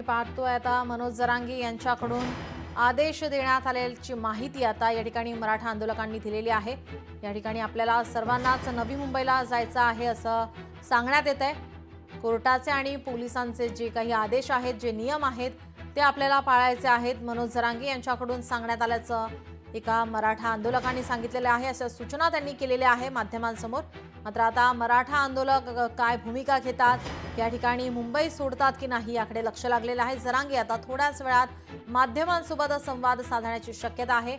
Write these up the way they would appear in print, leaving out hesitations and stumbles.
पाहतोय आता मनोज जरांगे यांच्याकडून आदेश देण्यात आल्याची माहिती आता या ठिकाणी मराठा आंदोलकांनी दिलेली आहे। या ठिकाणी आपल्याला सर्वांनाच नवी मुंबईला जायचं आहे असं सांगण्यात येत आहे। कोर्टाचे आणि पोलिसांचे जे काही आदेश आहेत, जे नियम आहेत ते आपल्याला पाळायचे आहेत, मनोज जरांगे यांच्याकडून सांगण्यात आल्याचं एका मराठा आंदोलकांनी सांगितलेलं आहे। अशा सूचना त्यांनी केलेल्या आहे माध्यमांसमोर। मात्र आता मराठा आंदोलक काय भूमिका घेतात, या ठिकाणी मुंबई सोडतात की नाही याकडे लक्ष लागलेलं आहे। जरांगे आता थोड्याच वेळात माध्यमांसोबत संवाद साधण्याची शक्यता आहे।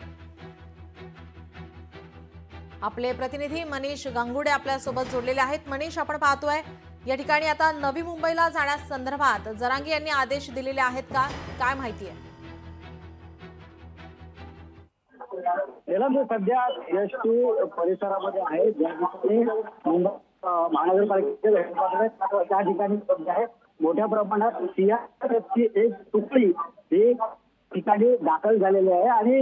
आपले प्रतिनिधी मनीष गंगुडे आपल्या सोबत जोडलेले आहेत। मनीष, आपण पाहतोय या ठिकाणी आता नवी मुंबईला जाण्यास संदर्भात जरांगे यांनी आदेश दिलेले आहेत का, काय माहिती आहे? सध्या एसटी परिसरामध्ये आहे, ज्या ठिकाणी मुंबई महानगरपालिकेचे त्या ठिकाणी सध्या आहे मोठ्या प्रमाणात सीआरपीएफची एक तुकडी ही ठिकाणी दाखल झालेली आहे आणि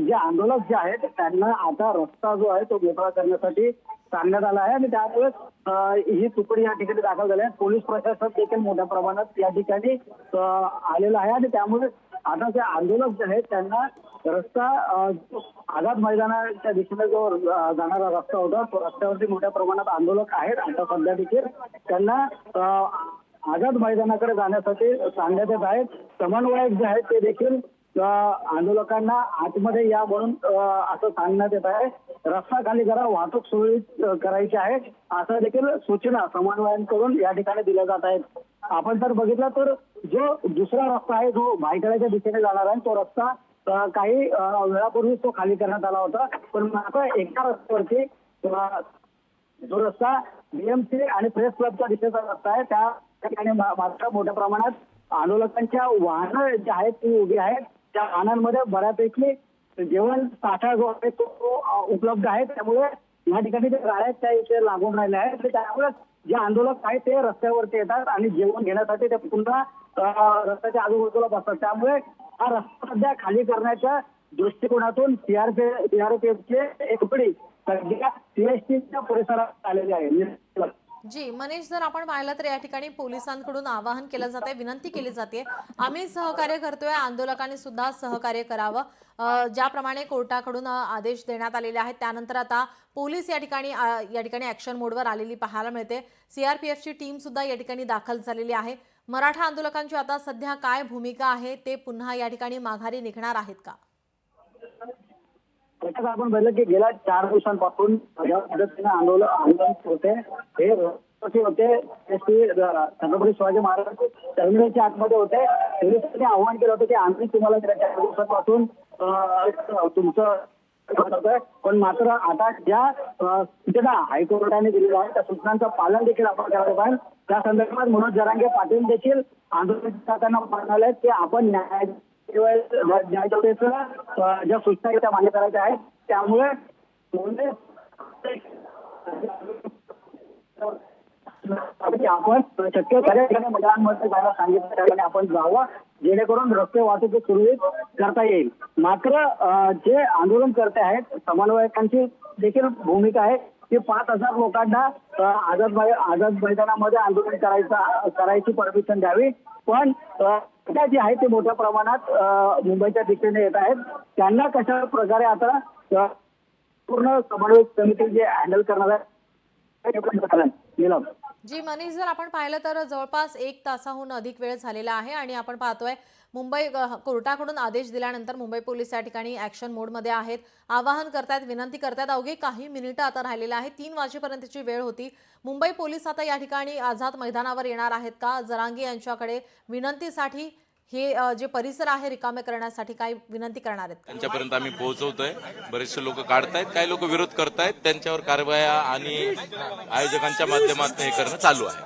जे आंदोलक जे आहेत त्यांना आता रस्ता जो आहे तो मोकळा करण्यासाठी सांगण्यात आला आहे आणि त्यामुळे ही तुकडी या ठिकाणी दाखल झाली आहे। पोलीस प्रशासन देखील मोठ्या प्रमाणात या ठिकाणी आलेलं आहे आणि त्यामुळे आता जे आंदोलक जे आहेत त्यांना रस्ता आझाद मैदानाच्या दिशेने जो जाणारा रस्ता होता तो रस्त्यावरती मोठ्या प्रमाणात आंदोलक आहेत। आता सध्या देखील त्यांना आझाद मैदानाकडे जाण्यासाठी सांगण्यात येत आहे। समन्वयक जे आहेत ते देखील आंदोलकांना आतमध्ये या म्हणून असं सांगण्यात येत आहे। रस्ता खाली करा, वाहतूक सुरळीत करायची आहे असं देखील सूचना समन्वयांकडून या ठिकाणी दिल्या जात आहेत। आपण जर बघितलं तर जो दुसरा रस्ता आहे जो भायखळ्याच्या दिशेने जाणार आहे तो रस्ता काही वेळापूर्वी तो खाली करण्यात आला होता, पण आता एका रस्त्यावरती जो रस्ता बीएमसी आणि प्रेस क्लबच्या दिशेचा रस्ता आहे त्या ठिकाणी मात्र मोठ्या प्रमाणात आंदोलकांच्या वाहनं जे आहेत ती उभी आहेत। त्या वाहनांमध्ये बऱ्यापैकी जेवण साठा जो आहे तो उपलब्ध आहे, त्यामुळे या ठिकाणी जे गाड्या त्या इथे लागून राहिल्या आहेत त्यामुळे जे आंदोलक आहेत ते रस्त्यावरती येतात आणि जेवण घेण्यासाठी ते पुन्हा रस्त्याच्या आजूबाजूला बसतात। त्यामुळे हा रस्ता सध्या खाली करण्याच्या दृष्टिकोनातून सीआरपीएफचे एक तुकडी सध्या सीएसटीच्या परिसरात आलेली आहे। जी मनीष, जर आपण पाहिलं तर या ठिकाणी पोलिसांकडून आवाहन केलं जाते, विनंती केली जाते, आम्ही सहकार्य करतोय, आंदोलकांनी सुद्धा सहकार्य करावं। ज्याप्रमाणे कोर्टाकडून आदेश देण्यात आलेले आहेत त्यानंतर आता पोलीस या ठिकाणी ऍक्शन मोडवर आलेली पाहायला मिळते। सीआरपीएफची टीम सुद्धा या ठिकाणी दाखल झालेली आहे। मराठा आंदोलकांची आता सध्या काय भूमिका आहे, ते पुन्हा या ठिकाणी माघारी निघणार आहेत का? आपण बघितलं की गेल्या 4 दिवसांपासून ज्या पद्धतीने आंदोलन होते हे होते छत्रपती शिवाजी महाराज टर्मिनलच्या आतमध्ये होते। पोलिसांनी आव्हान केलं होतं की आम्ही तुम्हाला गेल्या 4 दिवसांपासून तुमचं करतोय, पण मात्र आता ज्या सूचना हायकोर्टाने दिलेल्या आहेत त्या सूचनांचं पालन देखील आपण करायला पाहिजे। त्या संदर्भात मनोज जरांगे पाटील देखील आंदोलकांना म्हणाले की आपण न्यायालयाचं ज्या सूचना त्या मान्य करायच्या आहेत, त्यामुळे आपण शक्य मैदानामध्ये जायला सांगितलं आपण जावं जेणेकरून रस्ते वाहतूक सुरळीत करता येईल। मात्र जे आंदोलन करते आहेत समन्वयकांची देखील भूमिका आहे की 5000 लोकांना आझाद मैदानामध्ये आंदोलन करायची परमिशन द्यावी, पण जे आहे ते मोठ्या प्रमाणात मुंबईच्या दिशेने येत आहेत। त्यांना कशा प्रकारे आता पूर्ण समन्वय समिती जे हँडल करणार आहे। जी मनीष, जर आपण पाहिलं तर जवळपास 1 तासाहून अधिक वेळ झालेला आहे आणि आपण पाहतोय मुंबई कोर्टाकडून आदेश दिल्यानंतर मुंबई पोलीस या ठिकाणी ऍक्शन मोडमध्ये आहेत, आवाहन करतायत, विनंती करतायत। अवघे काही मिनिटं आता राहिलेले आहेत, 3 वाजेपर्यंतची वेळ होती। मुंबई पोलीस आता या ठिकाणी आझाद मैदानावर येणार आहेत का? जरांगे यांच्याकडे विनंतीसाठी हे जे परिसर आहे रिकामे करण्यासाठी काय विनंती करणार आहेत? त्यांच्यापर्यंत आम्ही पोहोचवतोय। बरेचसे लोक काढतायत, काही लोक विरोध करतायत, त्यांच्यावर कारवाया आणि आयोजकांच्या माध्यमातून हे करणं चालू आहे।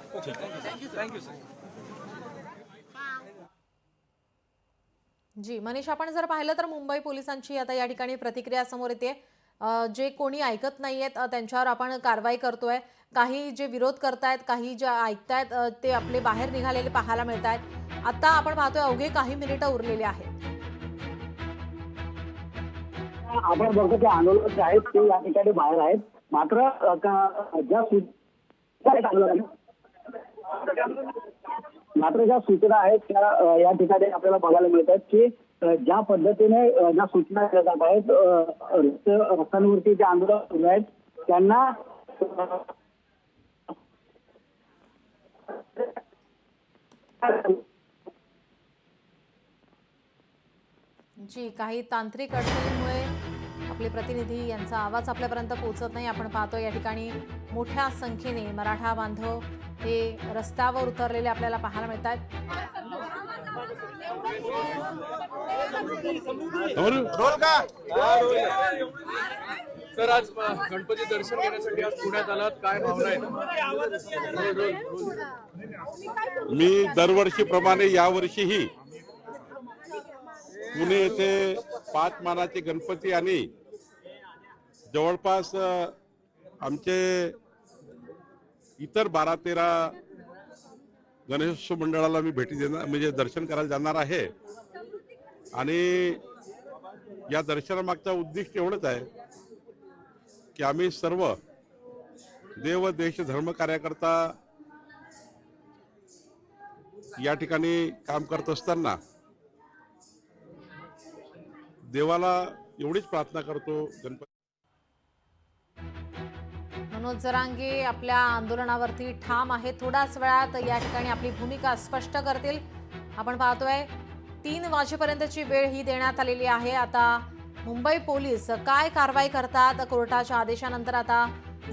जी मनीष, आपण जर पाहिलं तर मुंबई पोलिसांची आता या ठिकाणी प्रतिक्रिया समोर येते। जे कोणी ऐकत नाहीयेत त्यांच्यावर आपण कारवाई करतोय, काही जे विरोध करतायत, काही जे ऐकतायत ते आपले बाहेर निघालेले पाहायला मिळत आहेत। आता आपण पाहतोय अवघे काही मिनिटं उरलेली आहेत। आपण बघतो की आंदोलक जे आहेत ते या ठिकाणी बाहेर आहेत, मात्र ज्या मात्र ज्या सूचना आहेत त्या या ठिकाणी आपल्याला बघायला मिळतात की ज्या पद्धतीने ज्या सूचना दिल्या जात आहेत रस्त्यांवरती जे आंदोलन सुरू आहेत त्यांना जी काही तांत्रिक अडचणीमुळे आपले प्रतिनिधी यांचा आवाज आपल्यापर्यंत पोहोचत नाही. आपण पाहतोय या ठिकाणी मोठ्या संख्येने मराठा बांधव हे रस्त्यावर उतरलेले आपल्याला पाहायला मिळतात. तर आज गणपती दर्शन घेण्यासाठी आज पुण्यात आलात, काय भावना आहे? मी दरवर्षीप्रमाणे यावर्षीही पुणे येथे 5 मानाचे गणपती आणि जवळपास आमचे इतर 12-13 गणेशोत्सव मंडळाला मी भेटी देणार म्हणजे दर्शन करायला जाणार आहे. आणि या दर्शनामागचा उद्दिष्ट एवढंच आहे की आम्ही सर्व देव देश धर्म कार्यकर्ता या ठिकाणी काम करत असताना देवाला एवढीच प्रार्थना करतो गणपती. मनोज जरांगे आपल्या आंदोलनावरती ठाम आहे. थोड्याच वेळात या ठिकाणी आपली भूमिका स्पष्ट करतील. आपण पाहतोय 3 वाजेपर्यंतची वेळ ही देण्यात आलेली आहे. आता मुंबई पोलीस काय कारवाई करतात कोर्टाच्या आदेशानंतर, आता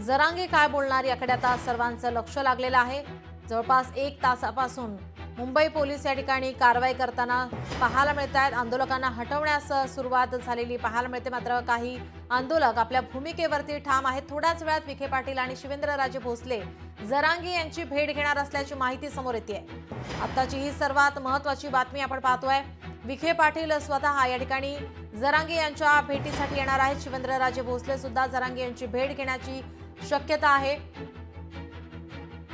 जरांगे काय बोलणार याकडे आता सर्वांचं लक्ष लागलेलं आहे. जवळपास 1 तासापासून मुंबई पोलीस या ठिकाणी कारवाई करताना पाहायला मिळत आहेत. आंदोलकांना हटवण्यास सुरुवात झालेली पाहायला मिळते. मात्र काही आंदोलक आपल्या भूमिकेवरती ठाम आहेत. थोड्याच वेळात विखे पाटील आणि शिवेंद्रराजे भोसले जरांगे यांची भेट घेणार असल्याची माहिती समोर येते. आताची ही सर्वात महत्त्वाची बातमी आपण पाहतोय. विखे पाटील स्वतः या ठिकाणी जरांगे यांच्या भेटीसाठी येणार आहेत. शिवेंद्रराजे भोसले सुद्धा जरांगे यांची भेट घेण्याची शक्यता आहे.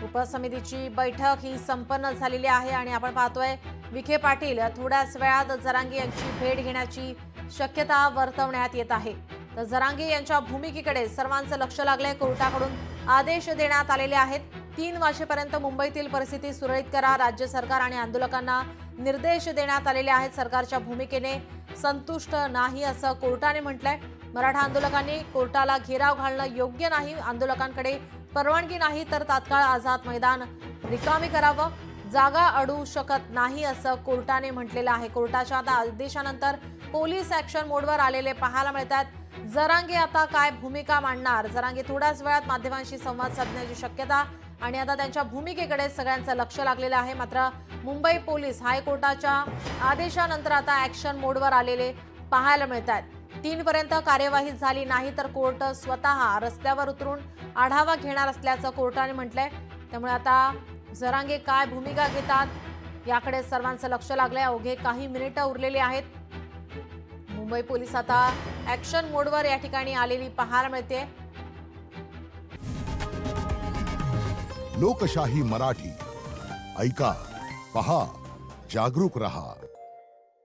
उपसमितीची बैठक ही संपन्न झालेली आहे आणि आपण पाहतोय विखे पाटील थोड्याच वेळात जरांगे यांची भेट घेण्याची शक्यता वर्तवण्यात येत आहे. तर जरांगे यांच्या भूमिकेकडे सर्वांचं लक्ष लागलंय. कोर्टाकडून आदेश देण्यात आलेले आहेत. 3 वाजेपर्यंत मुंबईतील परिस्थिती सुरळीत करा, राज्य सरकार आणि आंदोलकांना निर्देश देण्यात आलेले आहेत. सरकारच्या भूमिकेने संतुष्ट नाही असं कोर्टाने म्हटलंय. मराठा आंदोलकांनी कोर्टाला घेराव घालणं योग्य नाही. आंदोलकांकडे परवानगी नाही तर तात्काळ आझाद मैदान रिकामी करावं, जागा अडू शकत नाही असं कोर्टाने म्हटलेलं आहे. कोर्टाच्या आदेशानंतर पोलीस ऍक्शन मोडवर आलेले पाहायला मिळतात. जरांगे आता काय भूमिका मांडणार? जरांगे थोड्याच वेळात माध्यमांशी संवाद साधण्याची शक्यता आणि आता त्यांच्या भूमिकेकडे सगळ्यांचं लक्ष लागलेलं आहे. मात्र मुंबई पोलीस हायकोर्टाच्या आदेशानंतर आता ऍक्शन मोडवर आलेले पाहायला मिळतात. 3 पर्यंत कार्यवाही झाली नाही तर कोर्ट स्वतः रस्त्यावर उतरून आढावा घेणार असल्याचं कोर्टाने म्हटलंय. त्यामुळे आता जरांगे काय भूमिका घेतात याकडे सर्वांचं लक्ष लागलंय. अवघे काही मिनिटं उरलेली आहेत. मुंबई पोलीस आता ऍक्शन मोडवर या ठिकाणी आलेली पाहायला मिळते. लोकशाही मराठी ऐका, पहा, जागरूक रहा.